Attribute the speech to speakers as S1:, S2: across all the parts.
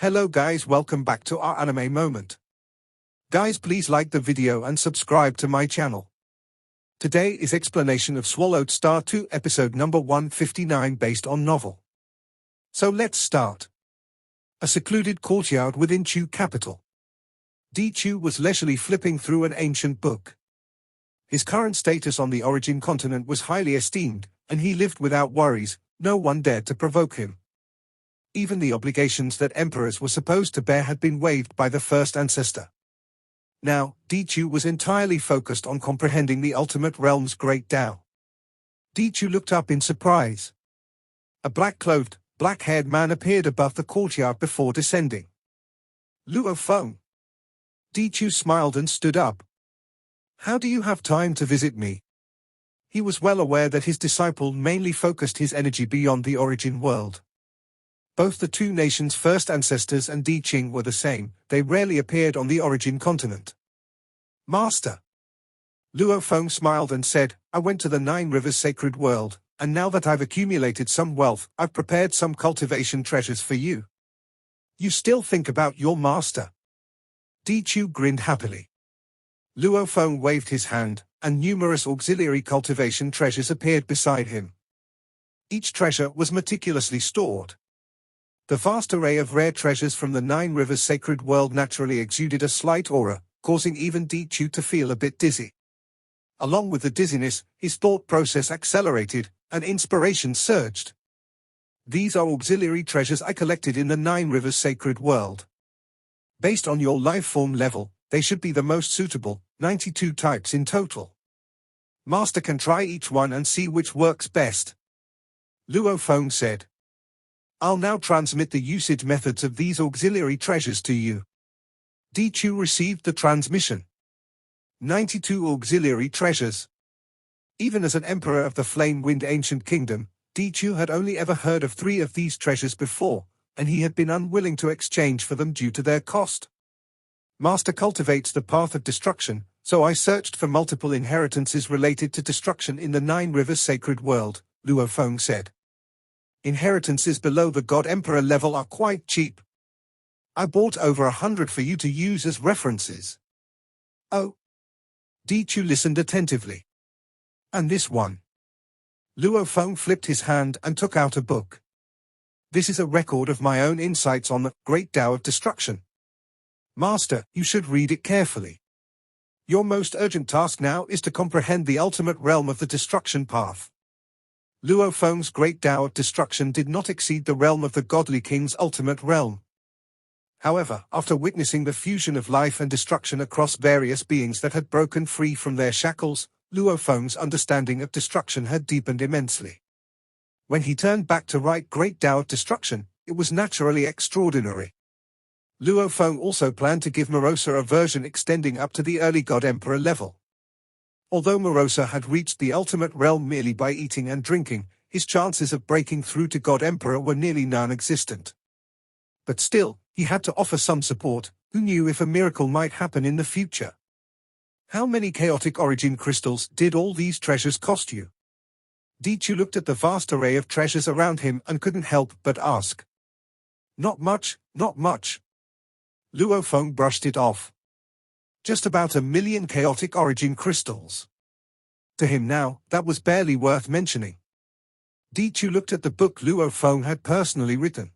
S1: Hello guys, welcome back to our anime moment. Guys, please like the video and subscribe to my channel. Today is explanation of Swallowed Star 2 episode number 159 based on novel. So let's start. A secluded courtyard within Chu capital. Di Chu was leisurely flipping through an ancient book. His current status on the origin continent was highly esteemed, and he lived without worries. No one dared to provoke him. Even the obligations that emperors were supposed to bear had been waived by the first ancestor. Now, Di Chu was entirely focused on comprehending the ultimate realm's great Tao. Di Chu looked up in surprise. A black-clothed, black-haired man appeared above the courtyard before descending. Luo Feng. Di Chu smiled and stood up. How do you have time to visit me? He was well aware that his disciple mainly focused his energy beyond the origin world. Both the two nations' first ancestors and Di Qing were the same. They rarely appeared on the origin continent. Master. Luo Feng smiled and said, I went to the Nine Rivers Sacred World, and now that I've accumulated some wealth, I've prepared some cultivation treasures for you. You still think about your master? Di Chu grinned happily. Luo Feng waved his hand, and numerous auxiliary cultivation treasures appeared beside him. Each treasure was meticulously stored. The vast array of rare treasures from the Nine Rivers Sacred World naturally exuded a slight aura, causing even Di Chu to feel a bit dizzy. Along with the dizziness, his thought process accelerated, and inspiration surged. These are auxiliary treasures I collected in the Nine Rivers Sacred World. Based on your life form level, they should be the most suitable, 92 types in total. Master can try each one and see which works best. Luo Feng said. I'll now transmit the usage methods of these auxiliary treasures to you. Di Chu received the transmission. 92 auxiliary treasures. Even as an emperor of the Flame-Wind Ancient Kingdom, Di Chu had only ever heard of 3 of these treasures before, and he had been unwilling to exchange for them due to their cost. Master cultivates the path of destruction, so I searched for multiple inheritances related to destruction in the Nine Rivers Sacred World, Luo Feng said. Inheritances below the God Emperor level are quite cheap. I bought over 100 for you to use as references. Oh. Di Chu listened attentively. And this one? Luo Feng flipped his hand and took out a book. This is a record of my own insights on the Great Tao of Destruction. Master, you should read it carefully. Your most urgent task now is to comprehend the ultimate realm of the destruction path. Luo Feng's Great Tao of Destruction did not exceed the realm of the Godly King's ultimate realm. However, after witnessing the fusion of life and destruction across various beings that had broken free from their shackles, Luo Feng's understanding of destruction had deepened immensely. When he turned back to write Great Tao of Destruction, it was naturally extraordinary. Luo Feng also planned to give Morosa a version extending up to the early God Emperor level. Although Morosa had reached the ultimate realm merely by eating and drinking, his chances of breaking through to God Emperor were nearly non-existent. But still, he had to offer some support. Who knew if a miracle might happen in the future? How many chaotic origin crystals did all these treasures cost you? Di Chu looked at the vast array of treasures around him and couldn't help but ask. Not much, not much. Luo Feng brushed it off. Just about 1 million chaotic origin crystals. To him now, that was barely worth mentioning. Di Chu looked at the book Luo Feng had personally written.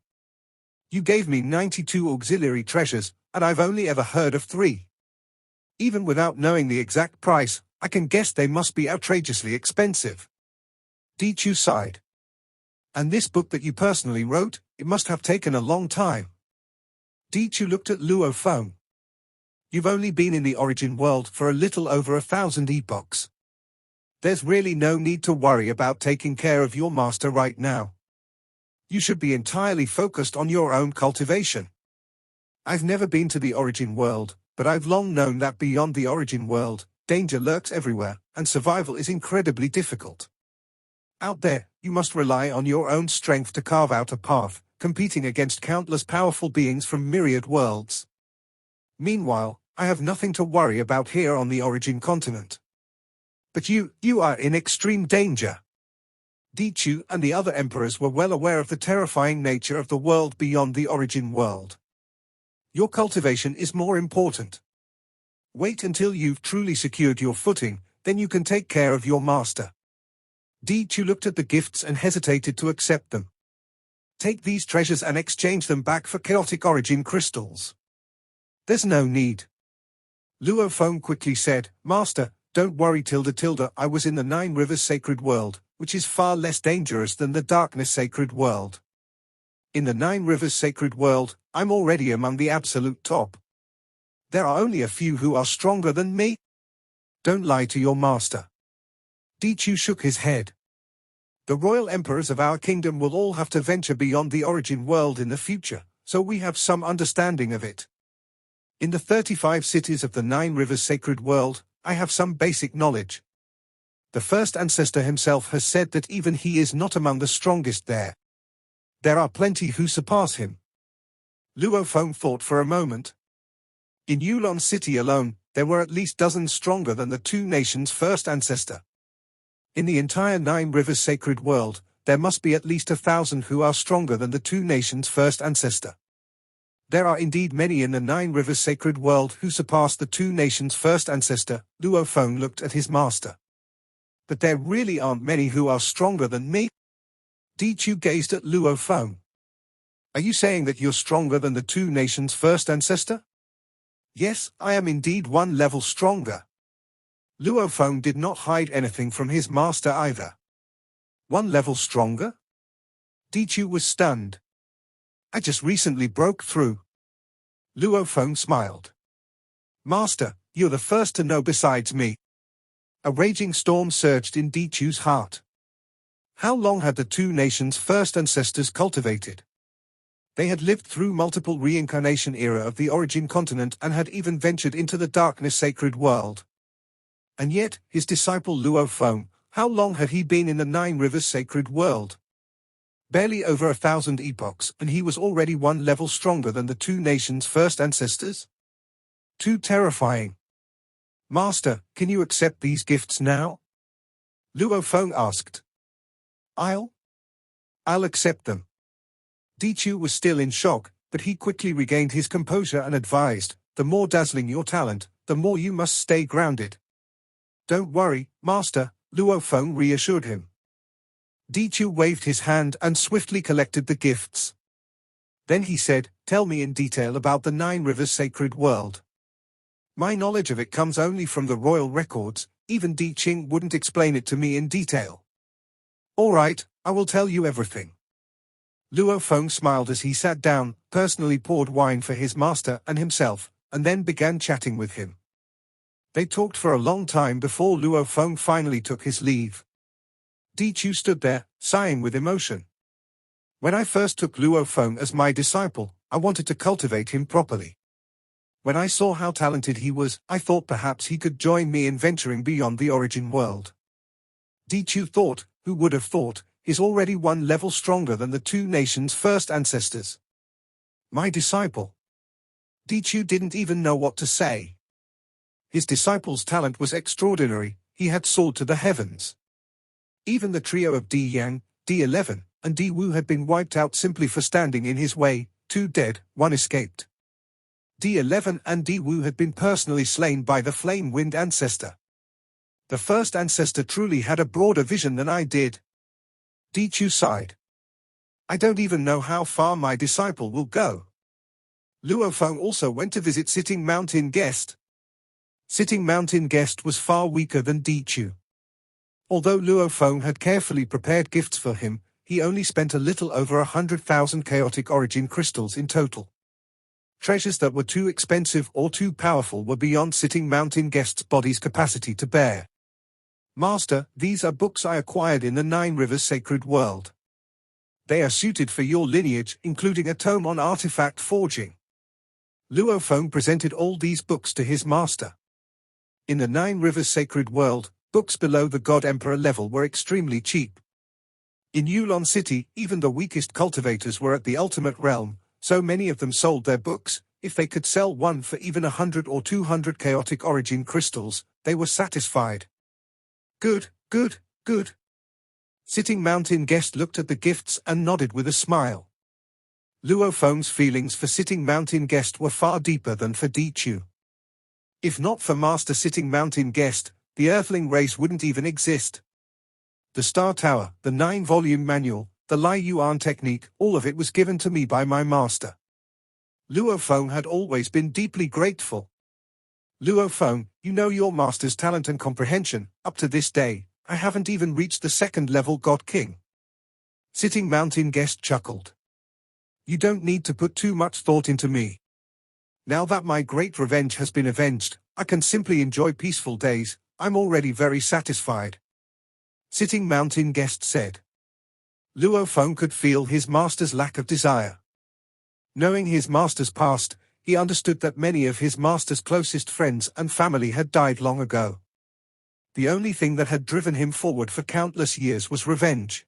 S1: You gave me 92 auxiliary treasures, and I've only ever heard of 3. Even without knowing the exact price, I can guess they must be outrageously expensive. Di Chu sighed. And this book that you personally wrote, it must have taken a long time. Di Chu looked at Luo Feng. You've only been in the origin world for a little over 1,000 epochs. There's really no need to worry about taking care of your master right now. You should be entirely focused on your own cultivation. I've never been to the origin world, but I've long known that beyond the origin world, danger lurks everywhere, and survival is incredibly difficult. Out there, you must rely on your own strength to carve out a path, competing against countless powerful beings from myriad worlds. Meanwhile, I have nothing to worry about here on the origin continent. But you are in extreme danger. Di Chu and the other emperors were well aware of the terrifying nature of the world beyond the origin world. Your cultivation is more important. Wait until you've truly secured your footing, then you can take care of your master. Dichu looked at the gifts and hesitated to accept them. Take these treasures and exchange them back for chaotic origin crystals. There's no need. Luo Feng quickly said, Master, don't worry tilde, I was in the Nine Rivers Sacred World, which is far less dangerous than the Darkness Sacred World. In the Nine Rivers Sacred World, I'm already among the absolute top. There are only a few who are stronger than me. Don't lie to your master. Dichu shook his head. The royal emperors of our kingdom will all have to venture beyond the origin world in the future, so we have some understanding of it. In the 35 cities of the Nine Rivers Sacred World, I have some basic knowledge. The first ancestor himself has said that even he is not among the strongest there. There are plenty who surpass him. Luo Feng thought for a moment. In Ulon City alone, there were at least dozens stronger than the two nations' first ancestor. In the entire Nine Rivers Sacred World, there must be at least 1,000 who are stronger than the two nations' first ancestor. There are indeed many in the Nine Rivers Sacred World who surpass the two nations' first ancestor. Luo Feng looked at his master. But there really aren't many who are stronger than me? Dichu gazed at Luo Feng. Are you saying that you're stronger than the two nations' first ancestor? Yes, I am indeed one level stronger. Luo Feng did not hide anything from his master either. One level stronger? Dichu was stunned. I just recently broke through. Luo Feng smiled. Master, you're the first to know besides me. A raging storm surged in Dichu's heart. How long had the two nations' first ancestors cultivated? They had lived through multiple reincarnation era of the origin continent and had even ventured into the darkness sacred world. And yet, his disciple Luo Feng, how long had he been in the Nine Rivers Sacred World? Barely over 1,000 epochs, and he was already one level stronger than the two nations' first ancestors? Too terrifying. Master, can you accept these gifts now? Luo Feng asked. I'll accept them. Dichu was still in shock, but he quickly regained his composure and advised, the more dazzling your talent, the more you must stay grounded. Don't worry, Master, Luo Feng reassured him. Dichu waved his hand and swiftly collected the gifts. Then he said, tell me in detail about the Nine Rivers Sacred World. My knowledge of it comes only from the royal records, even Di Qing wouldn't explain it to me in detail. All right, I will tell you everything. Luo Feng smiled as he sat down, personally poured wine for his master and himself, and then began chatting with him. They talked for a long time before Luo Feng finally took his leave. Dichu stood there, sighing with emotion. When I first took Luo Feng as my disciple, I wanted to cultivate him properly. When I saw how talented he was, I thought perhaps he could join me in venturing beyond the origin world. Dichu thought, who would have thought, he's already one level stronger than the two nations' first ancestors. My disciple. Dichu didn't even know what to say. His disciple's talent was extraordinary, he had soared to the heavens. Even the trio of Di Yang, D11, and Di Wu had been wiped out simply for standing in his way, 2 dead, 1 escaped. D11 and Di Wu had been personally slain by the Flame Wind ancestor. The first ancestor truly had a broader vision than I did. Dichu sighed. I don't even know how far my disciple will go. Luo Feng also went to visit Sitting Mountain Guest. Sitting Mountain Guest was far weaker than Dichu. Although Luo Feng had carefully prepared gifts for him, he only spent a little over 100,000 chaotic origin crystals in total. Treasures that were too expensive or too powerful were beyond Sitting Mountain Guest's body's capacity to bear. Master, these are books I acquired in the Nine Rivers Sacred World. They are suited for your lineage, including a tome on artifact forging. Luo Feng presented all these books to his master. In the Nine Rivers Sacred World, books below the God Emperor level were extremely cheap. In Ulon City, even the weakest cultivators were at the ultimate realm, so many of them sold their books. If they could sell one for even 100 or 200 chaotic origin crystals, they were satisfied. Good, good, good. Sitting Mountain Guest looked at the gifts and nodded with a smile. Luo Feng's feelings for Sitting Mountain Guest were far deeper than for Di Chu. If not for Master Sitting Mountain Guest, the Earthling race wouldn't even exist. The Star Tower, the 9-volume manual, the Lai Yuan technique, all of it was given to me by my master. Luo Feng had always been deeply grateful. Luo Feng, you know your master's talent and comprehension. Up to this day, I haven't even reached the 2nd level God King. Sitting Mountain Guest chuckled. You don't need to put too much thought into me. Now that my great revenge has been avenged, I can simply enjoy peaceful days. I'm already very satisfied. Sitting Mountain Guest said. Luo Feng could feel his master's lack of desire. Knowing his master's past, he understood that many of his master's closest friends and family had died long ago. The only thing that had driven him forward for countless years was revenge.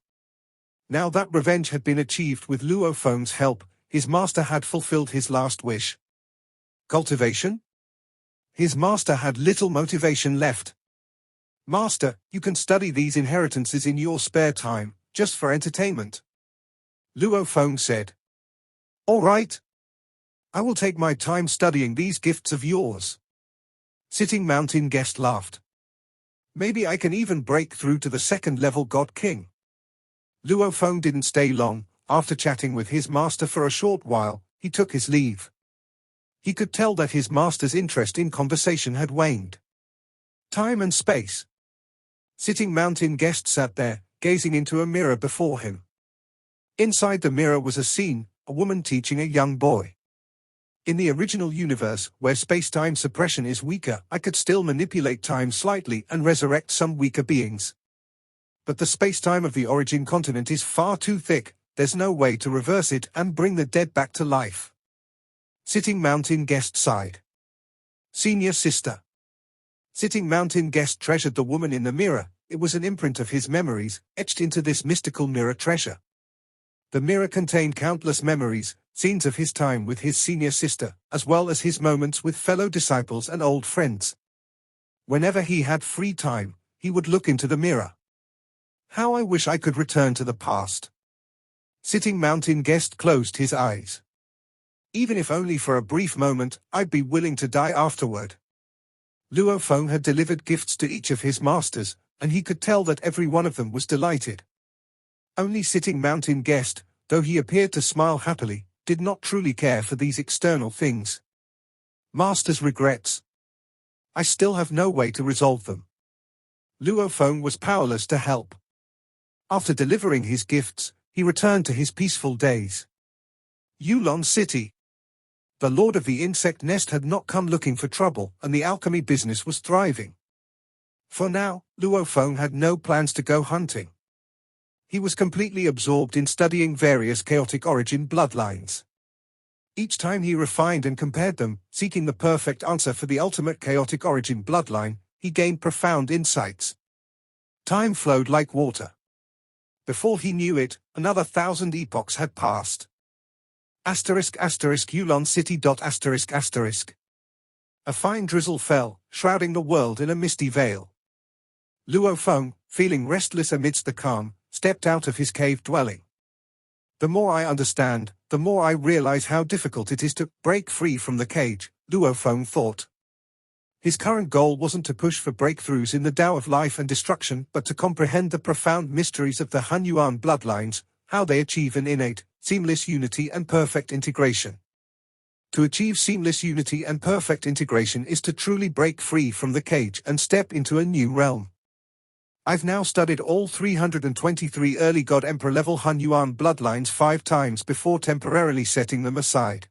S1: Now that revenge had been achieved with Luo Feng's help, his master had fulfilled his last wish. Cultivation? His master had little motivation left. Master, you can study these inheritances in your spare time, just for entertainment. Luo Feng said. All right. I will take my time studying these gifts of yours. Sitting Mountain Guest laughed. Maybe I can even break through to the 2nd level God King. Luo Feng didn't stay long. After chatting with his master for a short while, he took his leave. He could tell that his master's interest in conversation had waned. Time and space. Sitting Mountain Guest sat there, gazing into a mirror before him. Inside the mirror was a scene, a woman teaching a young boy. In the original universe, where space-time suppression is weaker, I could still manipulate time slightly and resurrect some weaker beings. But the space-time of the origin continent is far too thick. There's no way to reverse it and bring the dead back to life. Sitting Mountain Guest sighed. Senior sister. Sitting Mountain Guest treasured the woman in the mirror. It was an imprint of his memories, etched into this mystical mirror treasure. The mirror contained countless memories, scenes of his time with his senior sister, as well as his moments with fellow disciples and old friends. Whenever he had free time, he would look into the mirror. How I wish I could return to the past. Sitting Mountain Guest closed his eyes. Even if only for a brief moment, I'd be willing to die afterward. Luo Feng had delivered gifts to each of his masters, and he could tell that every one of them was delighted. Only Sitting Mountain Guest, though he appeared to smile happily, did not truly care for these external things. Master's regrets. I still have no way to resolve them. Luo Feng was powerless to help. After delivering his gifts, he returned to his peaceful days. Ulon City. The Lord of the Insect Nest had not come looking for trouble, and the alchemy business was thriving. For now, Luo Feng had no plans to go hunting. He was completely absorbed in studying various chaotic origin bloodlines. Each time he refined and compared them, seeking the perfect answer for the ultimate chaotic origin bloodline, he gained profound insights. Time flowed like water. Before he knew it, another 1,000 epochs had passed. Ulon City. A fine drizzle fell, shrouding the world in a misty veil. Luo Feng, feeling restless amidst the calm, stepped out of his cave dwelling. The more I understand, the more I realize how difficult it is to break free from the cage, Luo Feng thought. His current goal wasn't to push for breakthroughs in the Tao of life and destruction, but to comprehend the profound mysteries of the Han Yuan bloodlines, how they achieve an innate, seamless unity and perfect integration. To achieve seamless unity and perfect integration is to truly break free from the cage and step into a new realm. I've now studied all 323 early God Emperor level Han Yuan bloodlines 5 times before temporarily setting them aside.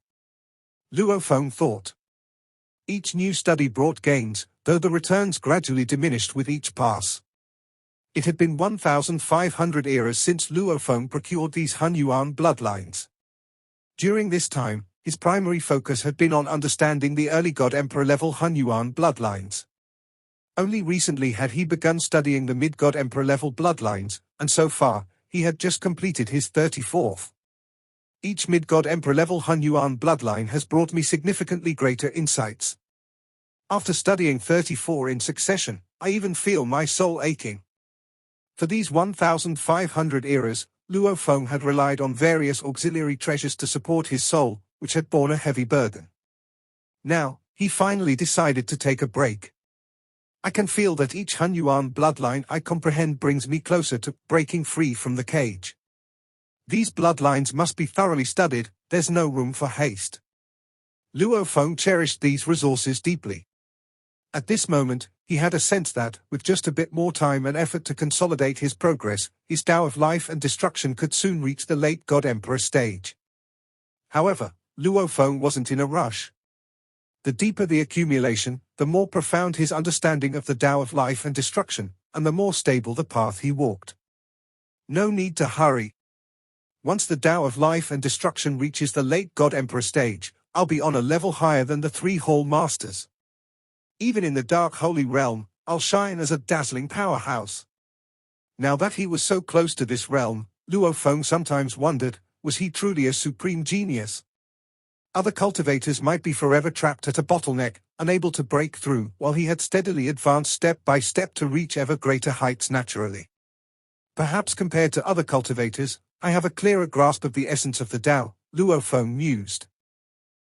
S1: Luo Feng thought. Each new study brought gains, though the returns gradually diminished with each pass. It had been 1,500 eras since Luo Feng procured these Han Yuan bloodlines. During this time, his primary focus had been on understanding the early God Emperor level Han Yuan bloodlines. Only recently had he begun studying the mid-God Emperor level bloodlines, and so far, he had just completed his 34th. Each mid-God Emperor level Han Yuan bloodline has brought me significantly greater insights. After studying 34 in succession, I even feel my soul aching. For these 1,500 eras, Luo Feng had relied on various auxiliary treasures to support his soul, which had borne a heavy burden. Now, he finally decided to take a break. I can feel that each Hunyuan bloodline I comprehend brings me closer to breaking free from the cage. These bloodlines must be thoroughly studied, there's no room for haste. Luo Feng cherished these resources deeply. At this moment, he had a sense that, with just a bit more time and effort to consolidate his progress, his Tao of life and destruction could soon reach the late God Emperor stage. However, Luo Feng wasn't in a rush. The deeper the accumulation, the more profound his understanding of the Tao of life and destruction, and the more stable the path he walked. No need to hurry. Once the Tao of life and destruction reaches the late God Emperor stage, I'll be on a level higher than the 3 Hall Masters. Even in the Dark Holy Realm, I'll shine as a dazzling powerhouse. Now that he was so close to this realm, Luo Feng sometimes wondered, was he truly a supreme genius? Other cultivators might be forever trapped at a bottleneck, unable to break through, while he had steadily advanced step by step to reach ever greater heights naturally. Perhaps compared to other cultivators, I have a clearer grasp of the essence of the Tao, Luo Feng mused.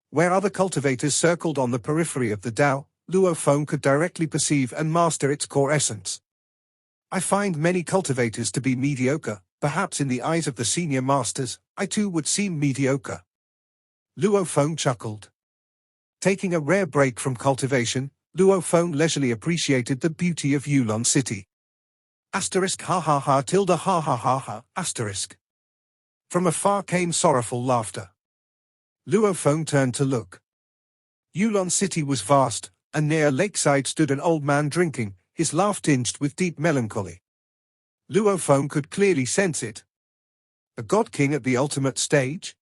S1: Where other cultivators circled on the periphery of the Tao, Luo Feng could directly perceive and master its core essence. I find many cultivators to be mediocre, perhaps in the eyes of the senior masters, I too would seem mediocre. Luo Feng chuckled. Taking a rare break from cultivation, Luo Feng leisurely appreciated the beauty of Ulon City. Asterisk ha ha ha tilde ha ha ha ha, asterisk. From afar came sorrowful laughter. Luo Feng turned to look. Ulon City was vast, and near a lakeside stood an old man drinking, his laugh tinged with deep melancholy. Luo Feng could clearly sense it. A god king at the ultimate stage?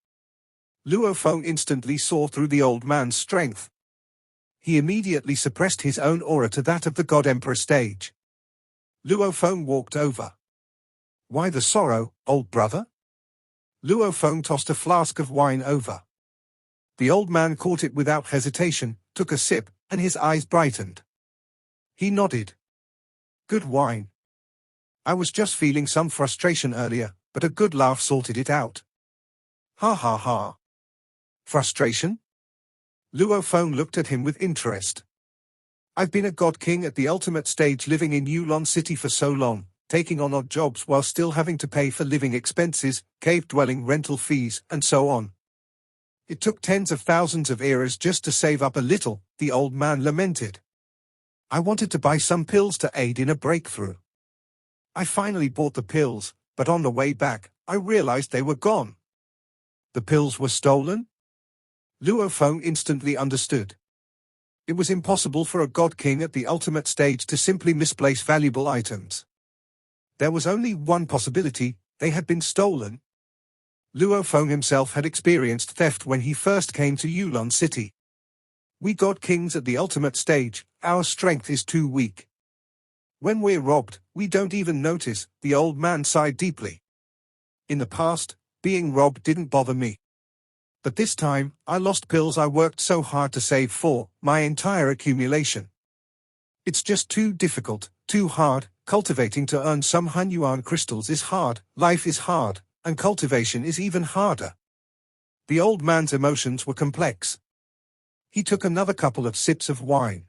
S1: Luo Feng instantly saw through the old man's strength. He immediately suppressed his own aura to that of the God Emperor stage. Luo Feng walked over. Why the sorrow, old brother? Luo Feng tossed a flask of wine over. The old man caught it without hesitation, took a sip, and his eyes brightened. He nodded. Good wine. I was just feeling some frustration earlier, but a good laugh sorted it out. Ha ha ha. Frustration? Luo Feng looked at him with interest. I've been a god king at the ultimate stage living in Ulon City for so long, taking on odd jobs while still having to pay for living expenses, cave-dwelling rental fees, and so on. It took tens of thousands of eras just to save up a little, the old man lamented. I wanted to buy some pills to aid in a breakthrough. I finally bought the pills, but on the way back, I realized they were gone. The pills were stolen? Luo Feng instantly understood. It was impossible for a god king at the ultimate stage to simply misplace valuable items. There was only one possibility, they had been stolen. Luo Feng himself had experienced theft when he first came to Ulon City. We god kings at the ultimate stage, our strength is too weak. When we're robbed, we don't even notice, the old man sighed deeply. In the past, being robbed didn't bother me. But this time, I lost pills I worked so hard to save for, my entire accumulation. It's just too difficult, too hard, cultivating to earn some Hunyuan crystals is hard, life is hard, and cultivation is even harder. The old man's emotions were complex. He took another couple of sips of wine.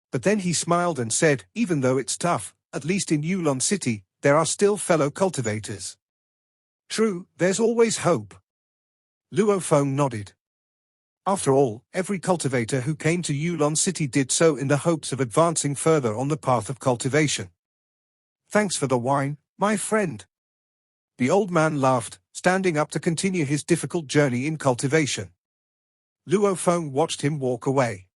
S1: But then he smiled and said, even though it's tough, at least in Ulon City, there are still fellow cultivators. True, there's always hope. Luo Feng nodded. After all, every cultivator who came to Ulon City did so in the hopes of advancing further on the path of cultivation. Thanks for the wine, my friend. The old man laughed, standing up to continue his difficult journey in cultivation. Luo Feng watched him walk away.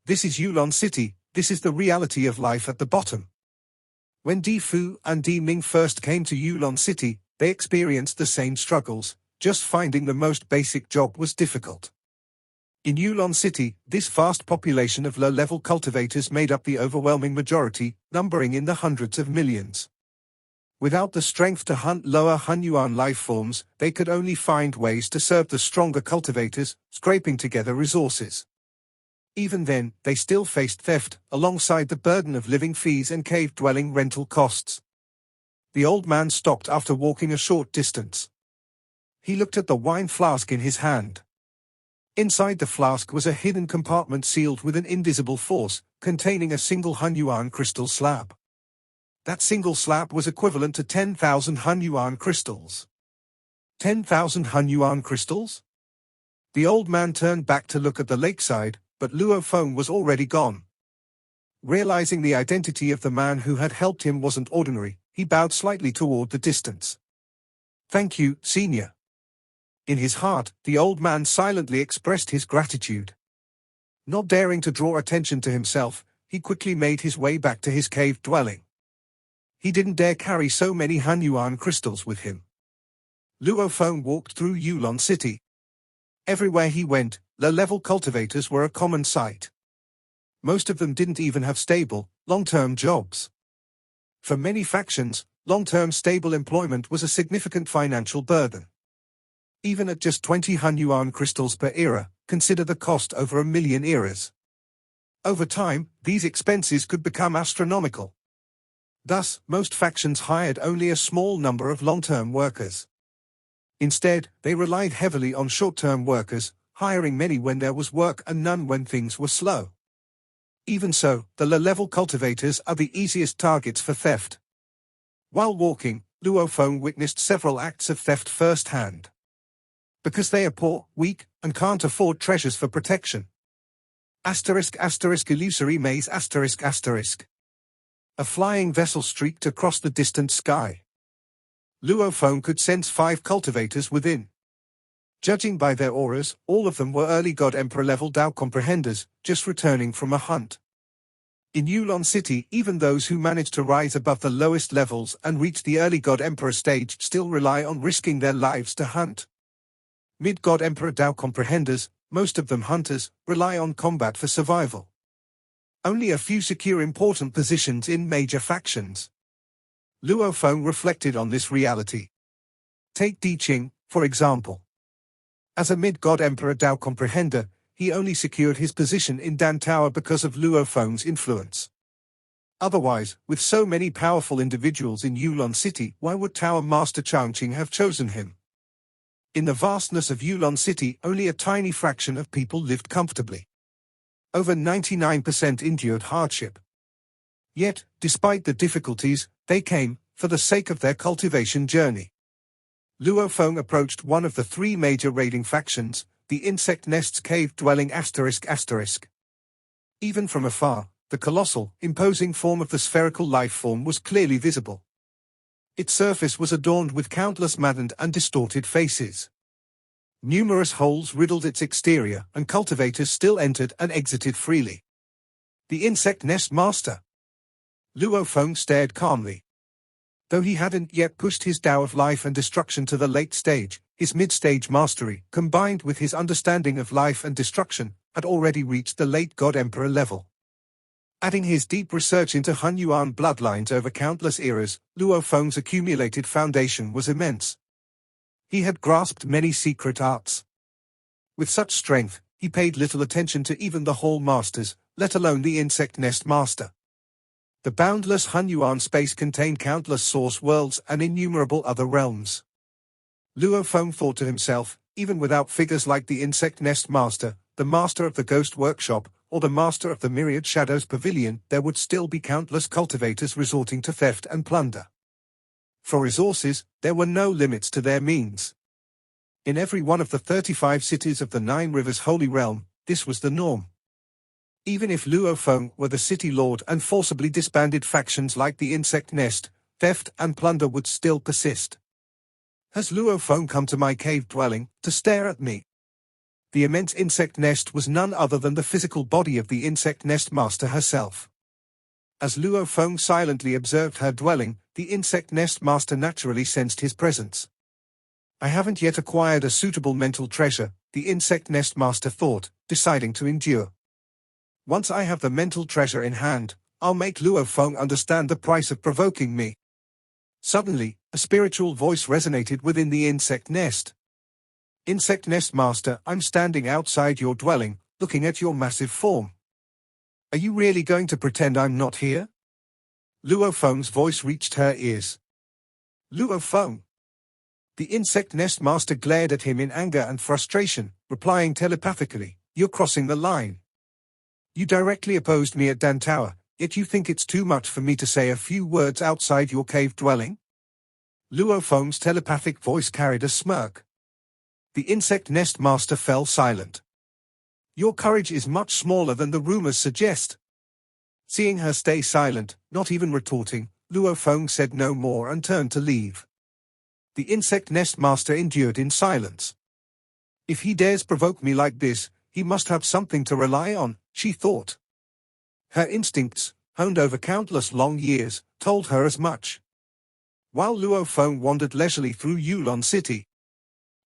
S1: This is Ulon City, this is the reality of life at the bottom. When Di Fu and Di Ming first came to Ulon City, they experienced the same struggles. Just finding the most basic job was difficult. In Ulon City, this vast population of low-level cultivators made up the overwhelming majority, numbering in the hundreds of millions. Without the strength to hunt lower Hunyuan life forms, they could only find ways to serve the stronger cultivators, scraping together resources. Even then, they still faced theft, alongside the burden of living fees and cave-dwelling rental costs. The old man stopped after walking a short distance. He looked at the wine flask in his hand. Inside the flask was a hidden compartment sealed with an invisible force, containing a single Hunyuan crystal slab. That single slab was equivalent to 10,000 Hunyuan crystals. 10,000 Hunyuan crystals? The old man turned back to look at the lakeside, but Luo Feng was already gone. Realizing the identity of the man who had helped him wasn't ordinary, he bowed slightly toward the distance. "Thank you, senior." In his heart, the old man silently expressed his gratitude. Not daring to draw attention to himself, he quickly made his way back to his cave dwelling. He didn't dare carry so many Hunyuan crystals with him. Luo Feng walked through Ulon City. Everywhere he went, low-level cultivators were a common sight. Most of them didn't even have stable, long-term jobs. For many factions, long-term stable employment was a significant financial burden. Even at just 20 Hunyuan crystals per era, consider the cost over 1,000,000 eras. Over time, these expenses could become astronomical. Thus, most factions hired only a small number of long-term workers. Instead, they relied heavily on short-term workers, hiring many when there was work and none when things were slow. Even so, the low-level cultivators are the easiest targets for theft. While walking, Luo Feng witnessed several acts of theft firsthand. Because they are poor, weak, and can't afford treasures for protection. Illusory maze ***. A flying vessel streaked across the distant sky. Luo Feng could sense 5 cultivators within. Judging by their auras, all of them were early God Emperor level Dao comprehenders, just returning from a hunt. In Ulon City, even those who manage to rise above the lowest levels and reach the early God Emperor stage still rely on risking their lives to hunt. Mid-God Emperor Dao comprehenders, most of them hunters, rely on combat for survival. Only a few secure important positions in major factions. Luo Feng reflected on this reality. Take Di Qing, for example. As a mid-God Emperor Dao comprehender, he only secured his position in Dan Tower because of Luo Feng's influence. Otherwise, with so many powerful individuals in Ulon City, why would Tower Master Changqing have chosen him? In the vastness of Ulon City, only a tiny fraction of people lived comfortably. Over 99% endured hardship. Yet, despite the difficulties, they came, for the sake of their cultivation journey. Luo Feng approached one of the 3 major raiding factions, the Insect Nest's cave dwelling ***. Even from afar, the colossal, imposing form of the spherical life form was clearly visible. Its surface was adorned with countless maddened and distorted faces. Numerous holes riddled its exterior, and cultivators still entered and exited freely. The Insect Nest Master. Luo Feng stared calmly. Though he hadn't yet pushed his Tao of life and destruction to the late stage, his mid-stage mastery, combined with his understanding of life and destruction, had already reached the late God Emperor level. Adding his deep research into Hunyuan bloodlines over countless eras, Luo Feng's accumulated foundation was immense. He had grasped many secret arts. With such strength, he paid little attention to even the Hall Masters, let alone the Insect Nest Master. The boundless Hunyuan space contained countless source worlds and innumerable other realms. Luo Feng thought to himself, even without figures like the Insect Nest Master, the Master of the Ghost Workshop, or the Master of the Myriad Shadows Pavilion, there would still be countless cultivators resorting to theft and plunder. For resources, there were no limits to their means. In every one of the 35 cities of the 9 Rivers Holy Realm, this was the norm. Even if Luo Feng were the city lord and forcibly disbanded factions like the Insect Nest, theft and plunder would still persist. Has Luo Feng come to my cave dwelling, to stare at me? The immense insect nest was none other than the physical body of the Insect Nest Master herself. As Luo Feng silently observed her dwelling, the Insect Nest Master naturally sensed his presence. I haven't yet acquired a suitable mental treasure, the Insect Nest Master thought, deciding to endure. Once I have the mental treasure in hand, I'll make Luo Feng understand the price of provoking me. Suddenly, a spiritual voice resonated within the insect nest. Insect Nest Master, I'm standing outside your dwelling, looking at your massive form. Are you really going to pretend I'm not here? Luo Feng's voice reached her ears. Luo Feng. The insect nest master glared at him in anger and frustration, replying telepathically, "You're crossing the line. You directly opposed me at Dan Tower, yet you think it's too much for me to say a few words outside your cave dwelling?" Luo Feng's telepathic voice carried a smirk. The insect nest master fell silent. "Your courage is much smaller than the rumors suggest." Seeing her stay silent, not even retorting, Luo Feng said no more and turned to leave. The insect nest master endured in silence. "If he dares provoke me like this, he must have something to rely on," she thought. Her instincts, honed over countless long years, told her as much. While Luo Feng wandered leisurely through Ulon City.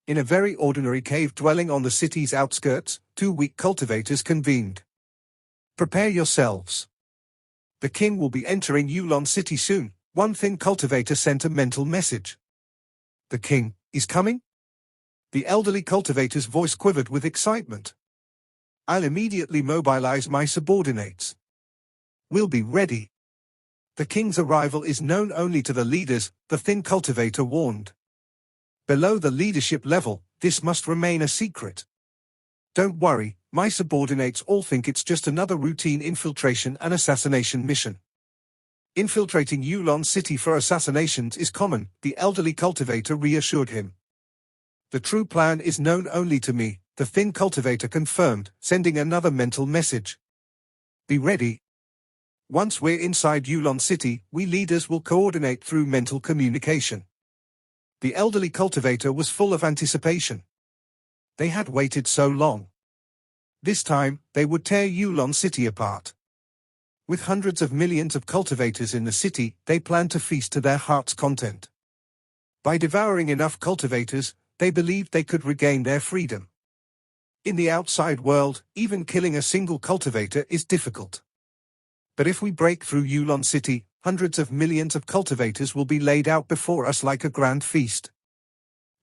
S1: In a very ordinary cave dwelling on the city's outskirts, two weak cultivators convened. "Prepare yourselves. The king will be entering Ulon City soon," one thin cultivator sent a mental message. "The king is coming?" The elderly cultivator's voice quivered with excitement. "I'll immediately mobilize my subordinates. We'll be ready." "The king's arrival is known only to the leaders," the thin cultivator warned. "Below the leadership level, this must remain a secret. Don't worry, my subordinates all think it's just another routine infiltration and assassination mission." "Infiltrating Ulon City for assassinations is common," the elderly cultivator reassured him. "The true plan is known only to me," the thin cultivator confirmed, sending another mental message. "Be ready. Once we're inside Ulon City, we leaders will coordinate through mental communication." The elderly cultivator was full of anticipation. They had waited so long. This time, they would tear Ulon City apart. With hundreds of millions of cultivators in the city, they planned to feast to their heart's content. By devouring enough cultivators, they believed they could regain their freedom. In the outside world, even killing a single cultivator is difficult. But if we break through Ulon City, hundreds of millions of cultivators will be laid out before us like a grand feast.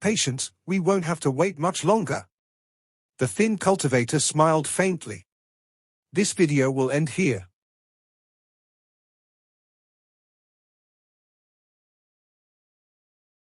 S1: Patience, we won't have to wait much longer. The thin cultivator smiled faintly. This video will end here.